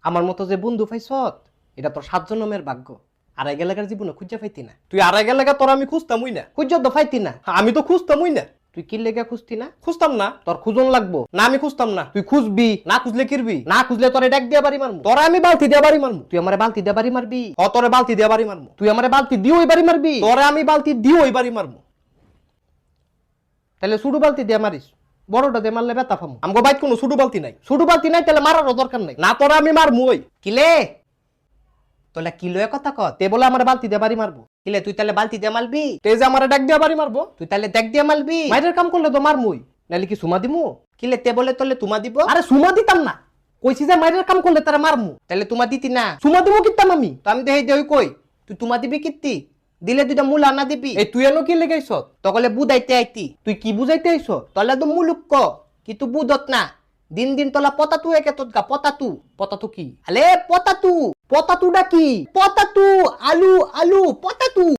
আমার মতো যে বন্ধু পাইছত এটা তোর 7 জন্মের ভাগ্য। আড়াই গেলাকার জীবনে খুঁজা পাইতি না। তুই আড়াই গেলাকা তোর আমি খুঁজতামই না। খুঁজা তো পাইতি না। আমি তো খুঁজতামই না। তুই কি লেগে খুঁজতি না? খুঁজতাম না। তোর খুঁজন লাগবো। না আমি খুঁজতাম না। তুই খুঁজবি। না খুঁজলে কিরবি? না খুঁজলে তোরে ডাক দিয়া বাড়ি মারমু। তোরা আমি বালতি দিয়ে বাড়ি মারমু। তুই আমারে বালতি দিয়া বাড়ি মারবি। তোরে বালতি দিয়ে বাড়ি মারমু। তুই আমারে বালতি দিয়ে ওই বাড়ি মারবি। তোরে আমি বালতি দিয়ে ওই বাড়ি মারমু। তাহলে ছোট বালতি দিয়ে মারিস, বড়টা দিয়ে মারলে ব্যথা পামু। আমগো বাইত কোনো ছোট বালতি নাই। ছোট বালতি নাই তাহলে মারারও দরকার নাই। না তোরা আমি মারমু। ওই কিলে তোলা কিলো কথা ক তে বলে আমার বালতি দিয়ে বাড়ি মারবো। কিলে তুই তাহলে বালতি দিয়ে মারবি? তে যে আমারে ডাক দিয়ে বাড়ি মারবো। তুই তাহলে দেখ দিয়ে মারবি। মাইরের কাম করলে তো মারমুই, নাহলে কি সুমা দিমু? কিলে তে বলে তোলে তুমা দিব? আরে সুমা দিতাম না, কইছি যে মাইরের কাম করলে তারা মারমু। তাহলে তুমা দিতি না? সুমা দিমু কিতাম আমি। তো আমি দেই দেই কই তুই তুমা দিবি কিত্তি? দিলে দুইটা মূল আনা দিবি। এই তুই এনো কি লেগাইছ? তকলে বুঝাইতে আইতি। তুই কি বুঝাইতে আইছ? তলে তো মুলুক ক কিন্তু বুঝত না। দিন দিন তোলা পতাতু একে তোৎগা পতাতু। পতা তো কি? আলে পতাতু। পতাতুটা কি? পতাতু আলু আলু পতাতু।